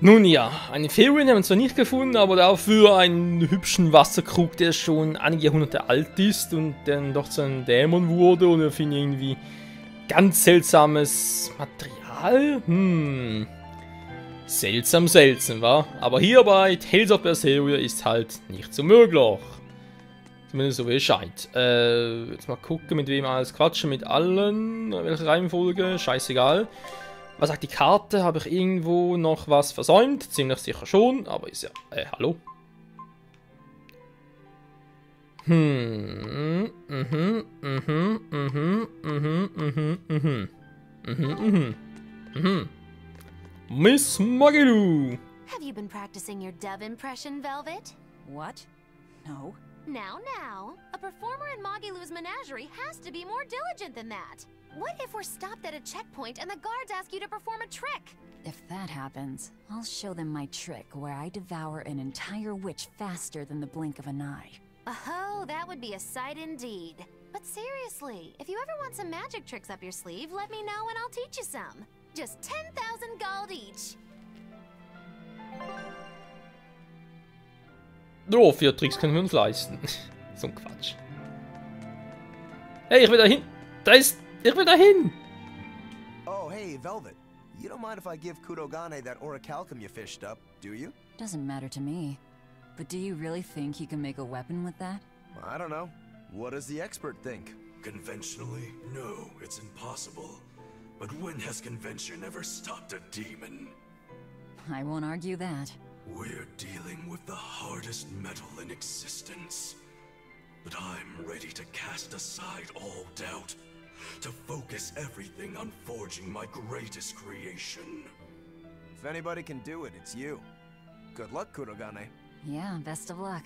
Nun ja, eine Fährin haben wir zwar nicht gefunden, aber dafür einen hübschen Wasserkrug, der schon einige Jahrhunderte alt ist und dann doch zu einem Dämon wurde und wir finden irgendwie ganz seltsames Material. Seltsam, wa? Aber hier bei Tales of Berseria ist halt nicht so möglich. Zumindest so wie es scheint. Jetzt mal gucken, mit wem alles quatschen. Mit allen. Welche Reihenfolge? Scheißegal. Was sagt die Karte? Habe ich irgendwo noch was versäumt? Ziemlich sicher schon, aber ist ja... hallo? Miss Magilu! Have you been practicing your dove impression, Velvet? What? No. Now, a performer in Magilu's menagerie has to be more diligent than that. What if we're stopped at a checkpoint and the guards ask you to perform a trick? If that happens, I'll show them my trick where I devour an entire witch faster than the blink of an eye. Oh, that would be a sight indeed. But seriously, if you ever want some magic tricks up your sleeve, let me know and I'll teach you some. Just 10,000 gold each. Oh, 4 Tricks können wir uns leisten. So ein Quatsch. Hey, ich will dahin. Ich will dahin. Oh, hey, Velvet. You don't mind if I give Kudogane that orichalcum you fished up, do you? Doesn't matter to me. But do you really think you can make a weapon with that? I don't know. What does the expert think? Conventionally, no, it's impossible. But when has convention ever stopped a demon? I won't argue that. We're dealing with the hardest metal in existence. But I'm ready to cast aside all doubt, to focus everything on forging my greatest creation. If anybody can do it, it's you. Good luck, Kudogane. Yeah, best of luck.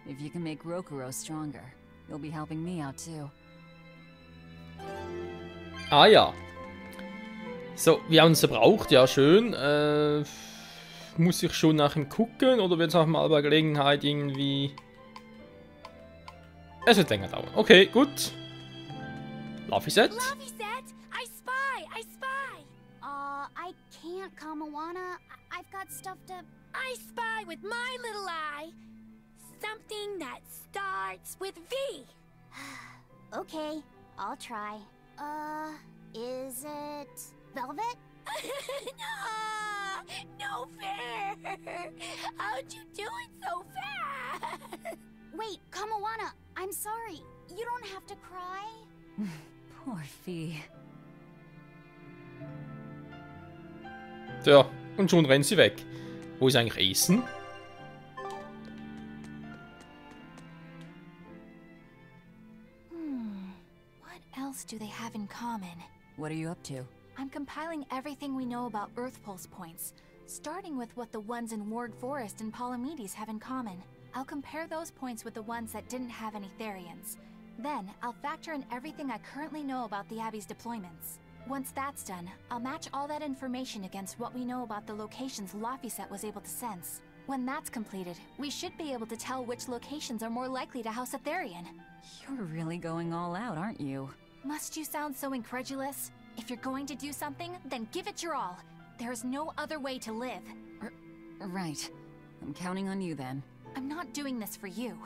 If you can make Rokuro stronger, you'll be helping me out too. Ah ja. So, wir haben es verbraucht, ja schön. Muss ich schon nach ihm gucken oder wird es auch mal bei Gelegenheit irgendwie... Es wird länger dauern. Okay, gut. Luffy Set. Luffy Set! I spy! I can't, Kamawana. I've got stuff to... I spy with my little eye. Something that starts with V. Okay, I'll try. Is it... Velvet? No fair! How'd you do it so fast? Wait, Kamawana, I'm sorry. You don't have to cry. Poor Fee. Tja, und schon rennt sie weg. Wo ist eigentlich Essen? What else do they have in common? What are you up to? I'm compiling everything we know about Earth Pulse points, starting with what the ones in Ward Forest and Palamedes have in common. I'll compare those points with the ones that didn't have any Therians. Then, I'll factor in everything I currently know about the Abbey's deployments. Once that's done, I'll match all that information against what we know about the locations Laphicet was able to sense. When that's completed, we should be able to tell which locations are more likely to house a Therian. You're really going all out, aren't you? Must you sound so incredulous? If you're going to do something, then give it your all. There's no other way to live. Right. I'm counting on you then. I'm not doing this for you.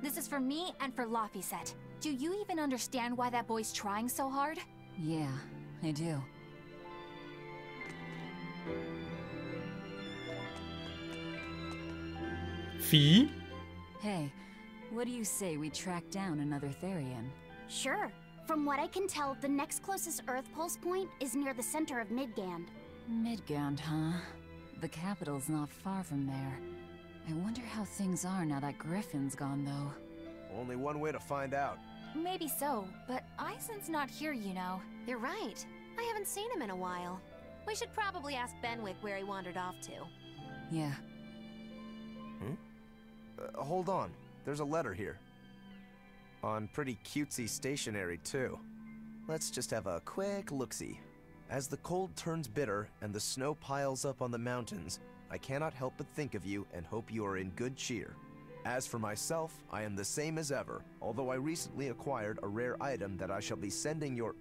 This is for me and for Laphicet. Do you even understand why that boy's trying so hard? Yeah, I do. Viel? Hey, what do you say we track down another Therian? Sure. From what I can tell, the next closest Earth Pulse point is near the center of Midgand. Midgand, huh? The capital's not far from there. I wonder how things are now that Griffin's gone, though. Only one way to find out. Maybe so, but Aizen's not here, you know. You're right. I haven't seen him in a while. We should probably ask Benwick where he wandered off to. Yeah. Hold on. There's a letter here. On pretty cutesy stationery, too. Let's just have a quick look-see. As the cold turns bitter and the snow piles up on the mountains, I cannot help but think of you and hope you are in good cheer. As for myself, I am the same as ever, although I recently acquired a rare item that I shall be sending your...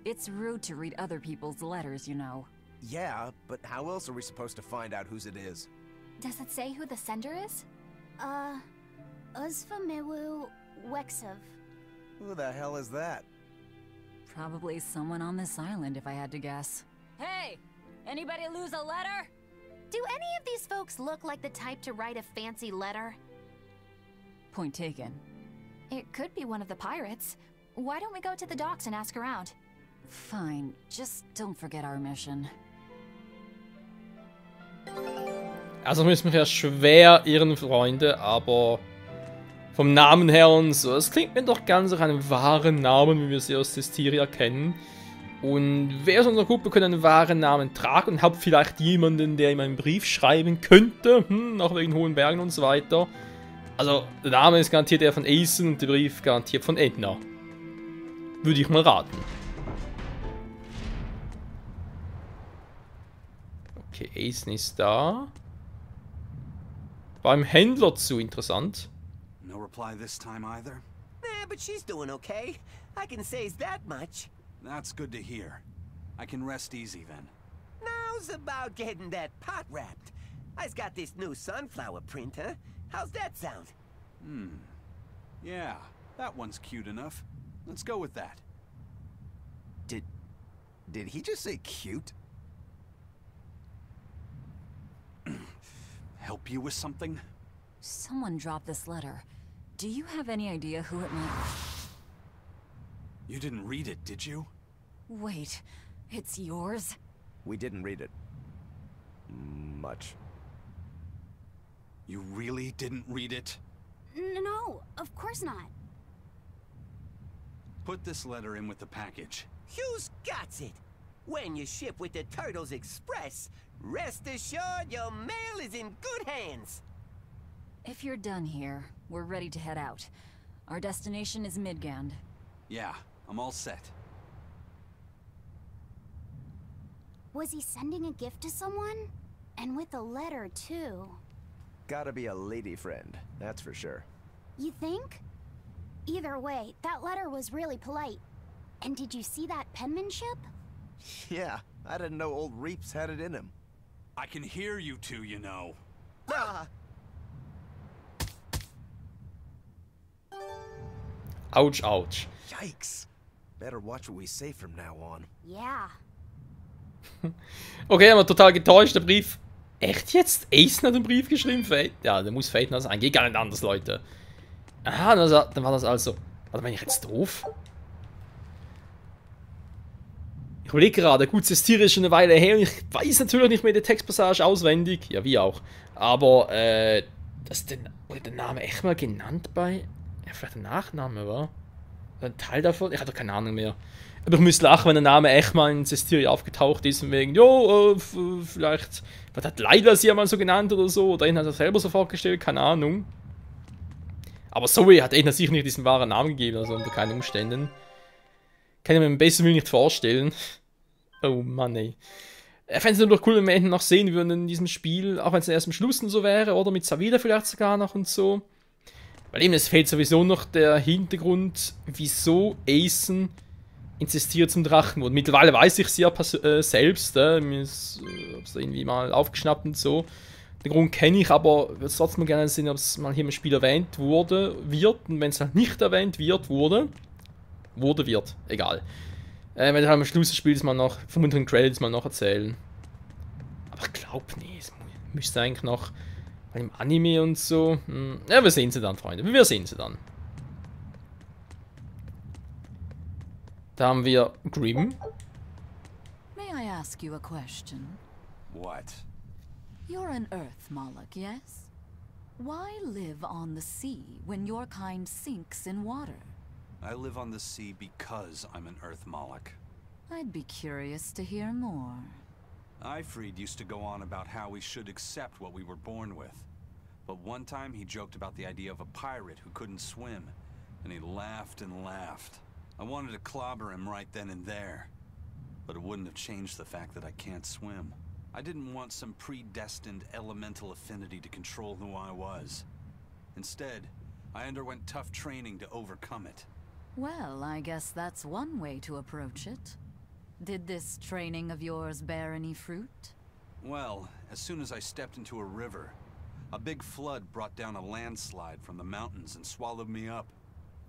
It's rude to read other people's letters, you know. Yeah, but how else are we supposed to find out whose it is? Does it say who the sender is? Uzfamewu Wexov. Who the hell is that? Probably someone on this island, if I had to guess. Hey! Anybody lose a letter? Do any of these folks look like the type to write a fancy letter? Point taken. It could be one of the pirates. Why don't we go to the docks and ask around? Fine, just don't forget our mission. Also müssen wir ja schwer irren, Freunde, aber vom Namen her und so, es klingt mir doch ganz nach einem wahren Namen, wie wir sie aus Berseria kennen. Und wer aus unserer Gruppe könnte einen wahren Namen tragen und hat vielleicht jemanden, der ihm einen Brief schreiben könnte, auch wegen hohen Bergen und so weiter. Also, der Name ist garantiert der von Aeson und der Brief garantiert von Edna. Würde ich mal raten. Okay, Aeson ist da. Beim Händler zu, interessant. No reply this time either? But she's doing okay. I can say that much. That's good to hear. I can rest easy then. Now's about getting that pot wrapped. I's got this new sunflower printer. How's that sound? Yeah, that one's cute enough. Let's go with that. Did he just say cute? Help you with something? Someone dropped this letter. Do you have any idea who it might... You didn't read it, did you? Wait, it's yours? We didn't read it. Much. You really didn't read it? No, of course not. Put this letter in with the package. Who's got it? When you ship with the Turtles Express, rest assured your mail is in good hands. If you're done here, we're ready to head out. Our destination is Midgand. Yeah, I'm all set. Was he sending a gift to someone? And with a letter, too. Gotta be a lady friend, that's for sure. You think? Either way, that letter was really polite. And did you see that penmanship? Yeah, I didn't know old Reeps had it in him. I can hear you two, you know. Ouch, ouch. Yikes. Better watch what we say from now on. Yeah. Okay, aber total getäuscht, der Brief. Echt jetzt? Aeson hat den Brief geschrieben? Ja, der muss Faithner sein. Geht gar nicht anders, Leute. Aha, dann war das also... Warte, bin ich jetzt doof? Ich überlege gerade, gut, Berseria ist schon eine Weile her und ich weiß natürlich nicht mehr die Textpassage auswendig. Ja, wie auch. Aber, wurde der Name echt mal genannt bei... Ja, vielleicht der Nachname, war? Ein Teil davon? Ich hatte doch keine Ahnung mehr. Aber ich müsste lachen, wenn der Name echt mal in Berseria aufgetaucht ist und wegen, jo, vielleicht... Was hat Leila sie ja mal so genannt oder so? Oder ihn hat er selber so vorgestellt, keine Ahnung. Aber Zoe hat Edna sicher nicht diesen wahren Namen gegeben, also unter keinen Umständen. Kann ich mir im besten Willen nicht vorstellen. Oh Mann, ey. Ich fände es natürlich cool, wenn wir noch sehen würden in diesem Spiel, auch wenn es erst am Schluss und so wäre, oder mit Savida vielleicht sogar noch und so. Weil eben, es fehlt sowieso noch der Hintergrund, wieso Aeson insistiert zum Drachen wurde. Mittlerweile weiß ich es ja selbst, mir ist es irgendwie mal aufgeschnappt und so. Den Grund kenne ich, aber würde es trotzdem gerne sehen, ob es mal hier im Spiel erwähnt wird. Und wenn es halt nicht erwähnt wird, wird, egal. Wenn ich halt am Schluss des Spiels mal noch, vom unteren Credits mal noch erzählen. Aber ich glaube nicht, es müsste eigentlich noch bei dem Anime und so. Ja, wir sehen sie dann, Freunde. Wir sehen sie dann. Da haben wir Grimm. May I ask you a question? What? You're an Earth Moloch, yes? Why live on the sea when your kind sinks in water? I live on the sea because I'm an Earth Moloch. I'd be curious to hear more. Ifrid used to go on about how we should accept what we were born with. But one time he joked about the idea of a pirate who couldn't swim, and he laughed and laughed. I wanted to clobber him right then and there, but it wouldn't have changed the fact that I can't swim. I didn't want some predestined elemental affinity to control who I was. Instead, I underwent tough training to overcome it. Well, I guess that's one way to approach it. Did this training of yours bear any fruit? Well, as soon as I stepped into a river, a big flood brought down a landslide from the mountains and swallowed me up.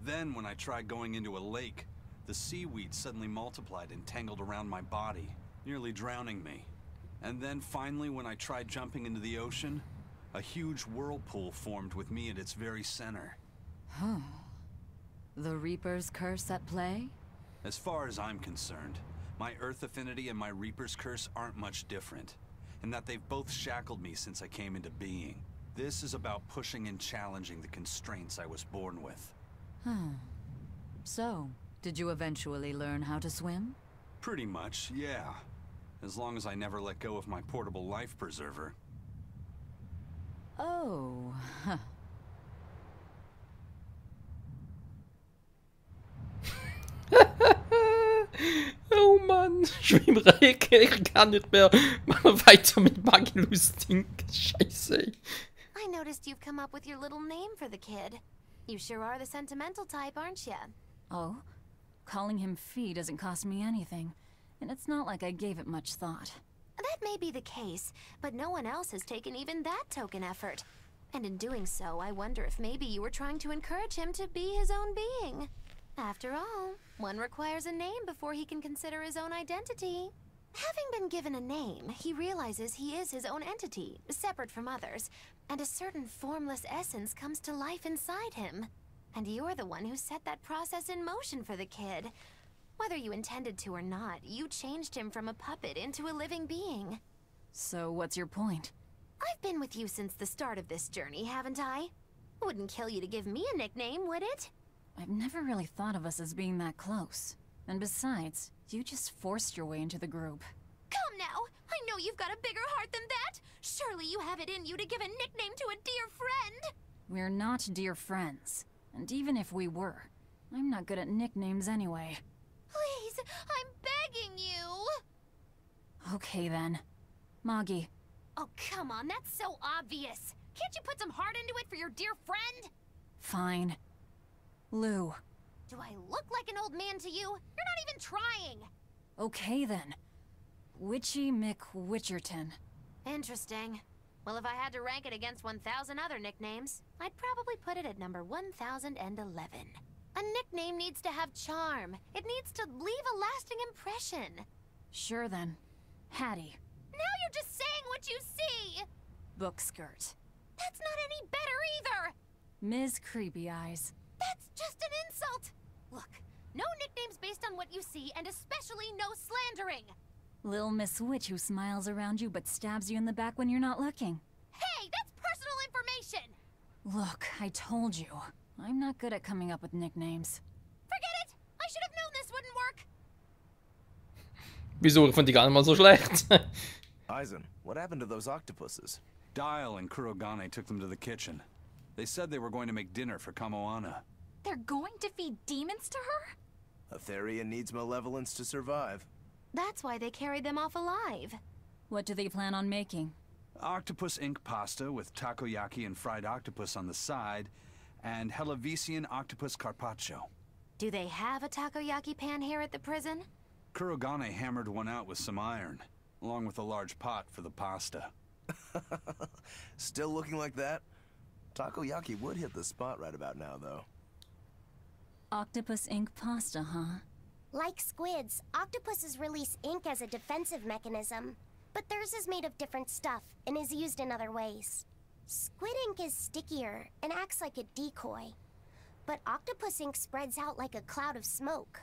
Then, when I tried going into a lake, the seaweed suddenly multiplied and tangled around my body, nearly drowning me. And then finally, when I tried jumping into the ocean, a huge whirlpool formed with me at its very center. Huh. The Reaper's curse at play? As far as I'm concerned, my Earth affinity and my Reaper's curse aren't much different, in that they've both shackled me since I came into being. This is about pushing and challenging the constraints I was born with. So, did you eventually learn how to swim? Pretty much, yeah. As long as I never let go of my portable life preserver. Oh, huh. Oh Mann, Schwimmrecke, ich kann nicht mehr weiter mit Magilus Ding. Scheiße. I noticed you've come up with your little name for the kid. You sure are the sentimental type, aren't you? Oh? Calling him Fee doesn't cost me anything, and it's not like I gave it much thought. That may be the case, but no one else has taken even that token effort. And in doing so, I wonder if maybe you were trying to encourage him to be his own being. After all, one requires a name before he can consider his own identity. Having been given a name, he realizes he is his own entity, separate from others, and a certain formless essence comes to life inside him. And you're the one who set that process in motion for the kid. Whether you intended to or not, you changed him from a puppet into a living being. So what's your point? I've been with you since the start of this journey, haven't I? Wouldn't kill you to give me a nickname, would it? I've never really thought of us as being that close. And besides, you just forced your way into the group. Come now! I know you've got a bigger heart than that! Surely you have it in you to give a nickname to a dear friend! We're not dear friends. And even if we were, I'm not good at nicknames anyway. Please, I'm begging you! Okay then. Moggy. Oh, come on, that's so obvious! Can't you put some heart into it for your dear friend? Fine. Lou. Do I look like an old man to you? You're not even trying! Okay then. Witchy McWitcherton. Interesting. Well, if I had to rank it against 1,000 other nicknames, I'd probably put it at number 1011. A nickname needs to have charm. It needs to leave a lasting impression. Sure then. Hattie. Now you're just saying what you see! Book skirt. That's not any better either! Ms. Creepy Eyes. That's just an insult! Look, no nicknames based on what you see, and especially no slandering! Lil Miss Witch who smiles around you but stabs you in the back when you're not looking. Hey, that's personal information! Look, I told you. I'm not good at coming up with nicknames. Forget it! I should have known this wouldn't work! Wieso? Ich fand die gar nicht mal so schlecht. Aizen, what happened to those octopuses? Dial and Kurogane took them to the kitchen. They said they were going to make dinner for Kamoana. They're going to feed demons to her? A Therian needs malevolence to survive. That's why they carried them off alive. What do they plan on making? Octopus ink pasta with takoyaki and fried octopus on the side, and Hellavisian octopus carpaccio. Do they have a takoyaki pan here at the prison? Kurogane hammered one out with some iron, along with a large pot for the pasta. Still looking like that? Takoyaki would hit the spot right about now, though. Octopus ink pasta, huh? Like squids, octopuses release ink as a defensive mechanism, but theirs is made of different stuff and is used in other ways. Squid ink is stickier and acts like a decoy, but octopus ink spreads out like a cloud of smoke.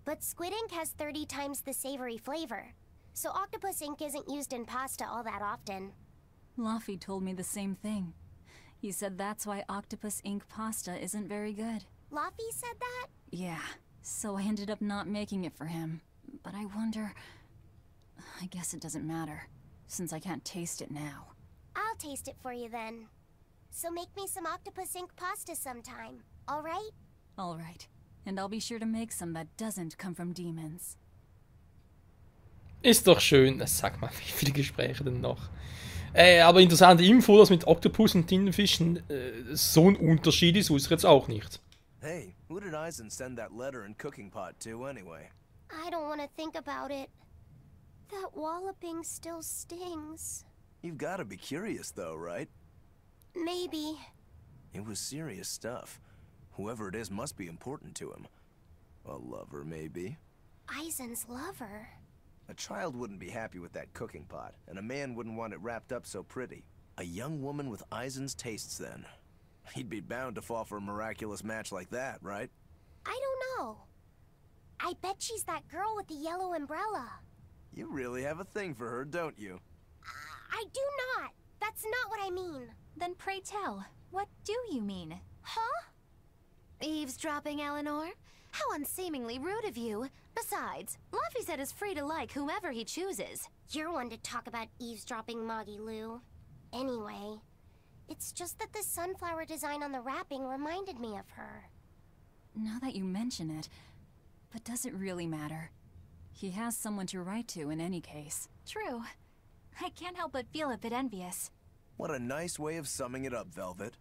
But squid ink has 30 times the savory flavor, so octopus ink isn't used in pasta all that often. Luffy told me the same thing. He said that's why octopus ink pasta isn't very good. Luffy said that? Yeah, so I ended up not making it for him. But I wonder... I guess it doesn't matter, since I can't taste it now. I'll taste it for you then. So make me some octopus ink pasta sometime, alright? Alright. And I'll be sure to make some that doesn't come from demons. Ist doch schön. Sag mal, wie viele Gespräche denn noch? Aber interessante Info, dass mit Oktopus und Tintenfischen so ein Unterschied ist, wusste ich jetzt auch nicht. Hey, who did Aizen send that letter and cooking pot to anyway? I don't want to think about it. That walloping still stings. You've got to be curious though, right? Maybe. It was serious stuff. Whoever it is must be important to him. A lover, maybe. Eisen's lover. A child wouldn't be happy with that cooking pot, and a man wouldn't want it wrapped up so pretty. A young woman with Eisen's tastes, then. He'd be bound to fall for a miraculous match like that, right? I don't know. I bet she's that girl with the yellow umbrella. You really have a thing for her, don't you? I do not. That's not what I mean. Then pray tell, what do you mean? Huh? Eavesdropping, Eleanor? How unseemingly rude of you. Besides, Luffy said is free to like whomever he chooses. You're one to talk about eavesdropping, Moggy Lou. Anyway, it's just that the sunflower design on the wrapping reminded me of her. Now that you mention it, but does it really matter? He has someone to write to in any case. True. I can't help but feel a bit envious. What a nice way of summing it up, Velvet.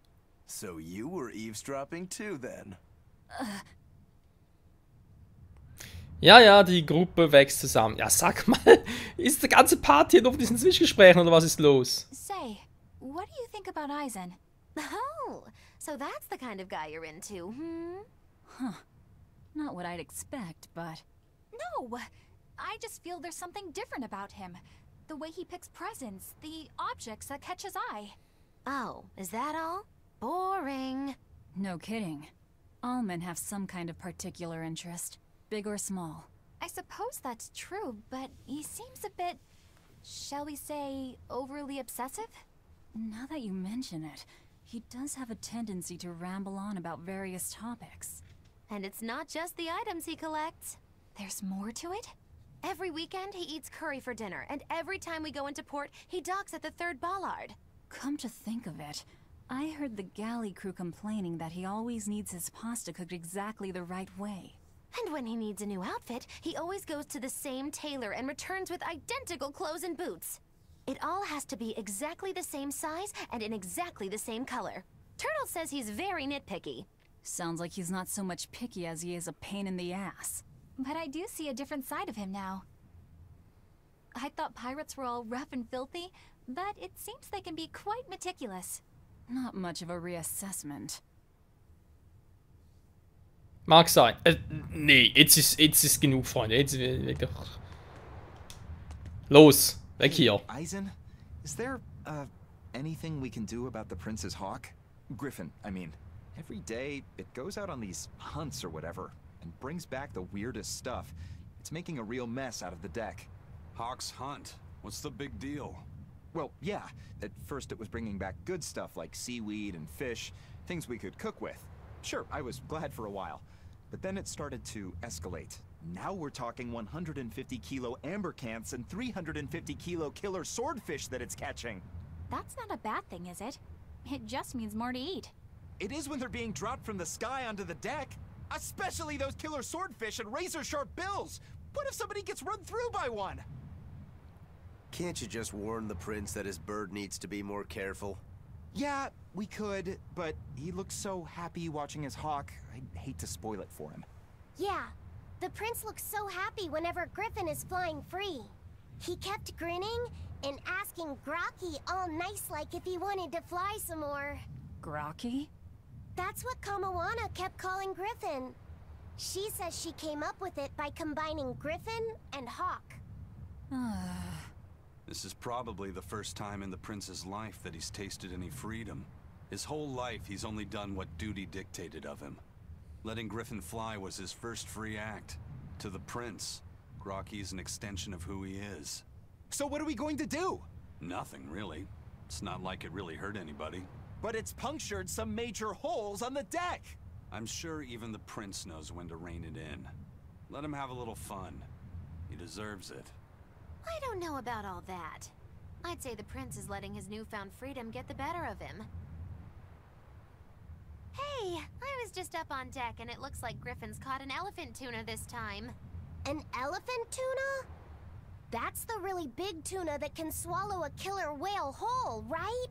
So you were eavesdropping too, then? Ja, ja, die Gruppe wächst zusammen. Ja, sag mal, ist die ganze Party nur auf diesen Zwischengesprächen oder was ist los? Say, what do you think about Eisen? Oh, so that's the kind of guy you're into, hmm? Huh. Not what I'd expect, but... No! I just feel there's something different about him. The way he picks presents, the objects that catch his eye. Oh, is that all? Boring. No kidding. All men have some kind of particular interest, big or small. I suppose that's true, but he seems a bit, shall we say, overly obsessive? Now that you mention it, he does have a tendency to ramble on about various topics. And it's not just the items he collects. There's more to it? Every weekend, he eats curry for dinner, and every time we go into port, he docks at the 3rd bollard. Come to think of it, I heard the galley crew complaining that he always needs his pasta cooked exactly the right way. And when he needs a new outfit, he always goes to the same tailor and returns with identical clothes and boots. It all has to be exactly the same size and in exactly the same color. Turtle says he's very nitpicky. Sounds like he's not so much picky as he is a pain in the ass. But I do see a different side of him now. I thought pirates were all rough and filthy, but it seems they can be quite meticulous. Not much of a reassessment. Mag sein. Nee, jetzt ist genug, Freunde. Jetzt wirklich. Los, weg hier. Eisen, is there, anything we can do about the prince's hawk? Griffin, I mean. Every day, it goes out on these hunts or whatever, and brings back the weirdest stuff. It's making a real mess out of the deck. Hawk's hunt. What's the big deal? Well, yeah. At first it was bringing back good stuff like seaweed and fish, things we could cook with. Sure, I was glad for a while. But then it started to escalate. Now we're talking 150 kilo amber cants and 350 kilo killer swordfish that it's catching. That's not a bad thing, is it? It just means more to eat. It is when they're being dropped from the sky onto the deck. Especially those killer swordfish and razor-sharp bills. What if somebody gets run through by one? Can't you just warn the prince that his bird needs to be more careful? Yeah, we could, but he looks so happy watching his hawk. I'd hate to spoil it for him. Yeah, the prince looks so happy whenever Griffin is flying free. He kept grinning and asking Grocky all nice-like if he wanted to fly some more. Grocky? That's what Kamawana kept calling Griffin. She says she came up with it by combining Griffin and Hawk. This is probably the first time in the prince's life that he's tasted any freedom. His whole life, he's only done what duty dictated of him. Letting Griffin fly was his first free act. To the prince, Grocky's an extension of who he is. So what are we going to do? Nothing, really. It's not like it really hurt anybody. But it's punctured some major holes on the deck! I'm sure even the prince knows when to rein it in. Let him have a little fun. He deserves it. I don't know about all that. I'd say the prince is letting his newfound freedom get the better of him. Hey, I was just up on deck and it looks like Griffin's caught an elephant tuna this time. An elephant tuna? That's the really big tuna that can swallow a killer whale whole, right?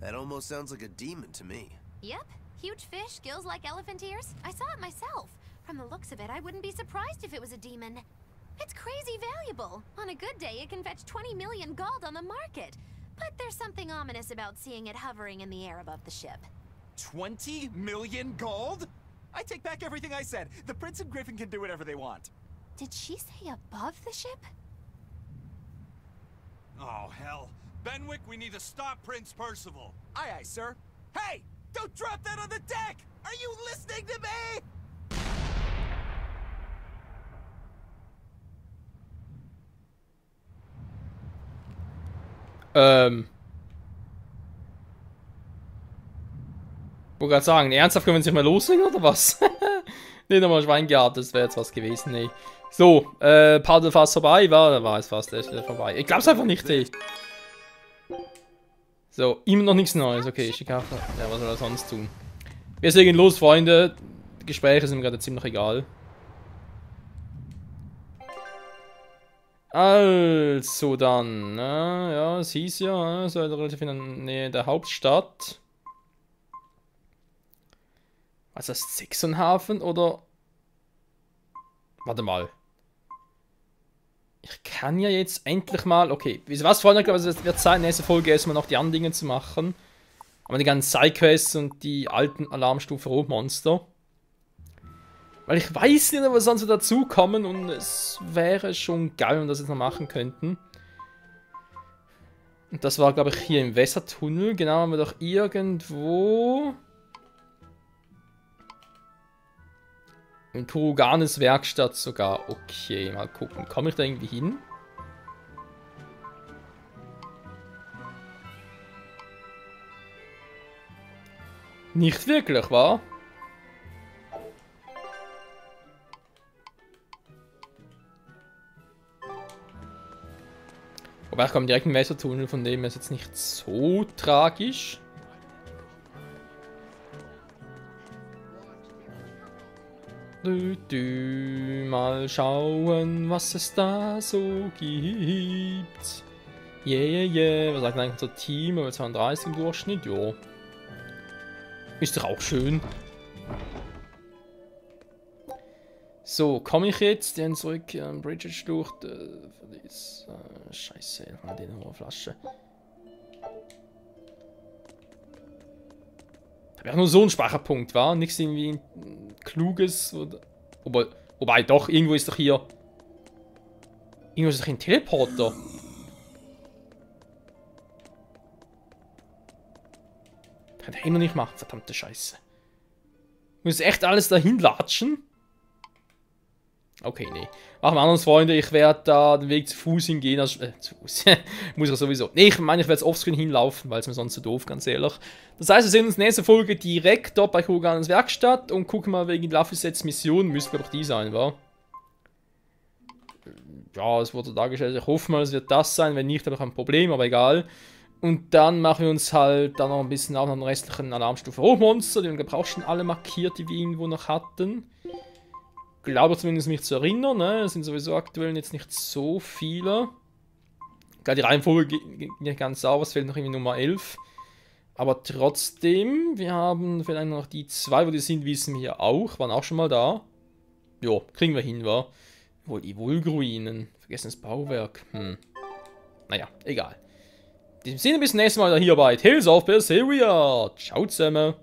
That almost sounds like a demon to me. Yep, huge fish, gills like elephant ears. I saw it myself. From the looks of it, I wouldn't be surprised if it was a demon. It's crazy valuable. On a good day, it can fetch 20 million gold on the market. But there's something ominous about seeing it hovering in the air above the ship. 20 million gold? I take back everything I said. The Prince and Griffin can do whatever they want. Did she say above the ship? Oh, hell. Benwick, we need to stop Prince Percival. Aye, aye, sir. Hey! Don't drop that on the deck! Are you listening to me? Wollte gerade sagen, ernsthaft können wir uns nicht mehr loslegen oder was? Nicht nochmal Schwein gehabt, das wäre jetzt was gewesen, nee. So, Part fast vorbei, war es fast vorbei. Ich glaub's einfach nicht, ey. So, immer noch nichts Neues, okay, Schickafe. Ja, was soll er sonst tun? Wir legen los, Freunde. Die Gespräche sind mir gerade ziemlich egal. Also dann, ja, es hieß ja, so relativ in der Nähe der Hauptstadt. Was ist das, Sechsenhafen oder? Warte mal. Ich kann ja jetzt endlich mal, okay, wisst ihr was, Freunde, ich glaube, es wird Zeit, in der nächsten Folge erstmal noch die anderen Dinge zu machen. Aber die ganzen Sidequests und die alten Alarmstufe Rotmonster. Weil ich weiß nicht, was sonst so dazukommen und es wäre schon geil, wenn wir das jetzt noch machen könnten. Und das war, glaube ich, hier im Wässertunnel. Genau, haben wir doch irgendwo... In Kuruganes Werkstatt sogar. Okay, mal gucken. Komme ich da irgendwie hin? Nicht wirklich, wa? Wobei ich komme direkt im Wässertunnel, von dem ist jetzt nicht so tragisch. Mal schauen, was es da so gibt. Yeah. Was sagt eigentlich unser Team? Über 32 im Durchschnitt? Jo. Ist doch auch schön. So, komme ich jetzt dann zurück an Bridget durch. Scheiße, ich habe eine Flasche. Wäre nur so ein Speicherpunkt, war? Nichts irgendwie Kluges oder. Wobei, doch, irgendwo ist doch hier. Irgendwo ist doch ein Teleporter. Kann er immer nicht machen, verdammte Scheiße. Muss echt alles dahin latschen? Okay, nee. Machen wir anders, Freunde. Ich werde da den Weg zu Fuß hingehen. Also, zu Fuß. Muss ich sowieso. Nee, ich meine, ich werde jetzt offscreen hinlaufen, weil es mir sonst so doof, ganz ehrlich. Das heißt, wir sehen uns nächste Folge direkt dort bei Kuruganes Werkstatt und gucken mal wegen Laffisets Mission. Müsste, glaube ich, die sein, wa? Ja, es wurde dargestellt. Ich hoffe mal, es wird das sein. Wenn nicht, habe ich ein Problem, aber egal. Und dann machen wir uns halt dann noch ein bisschen auf den restlichen Alarmstufe Hochmonster. Die haben, glaube ich, auch schon alle markiert, die wir irgendwo noch hatten. Glaube zumindest mich zu erinnern, ne? Es sind sowieso aktuell jetzt nicht so viele. Klar, die Reihenfolge geht nicht ganz sauber, es fehlt noch irgendwie Nummer 11. Aber trotzdem, wir haben vielleicht noch die zwei, wo die sind, wissen wir hier auch, waren auch schon mal da. Jo, kriegen wir hin, wa? Wohl die Vulgruinen, vergessenes Bauwerk, Naja, egal. In diesem Sinne, bis zum nächsten Mal hier bei Tales of Berseria. Ciao zusammen.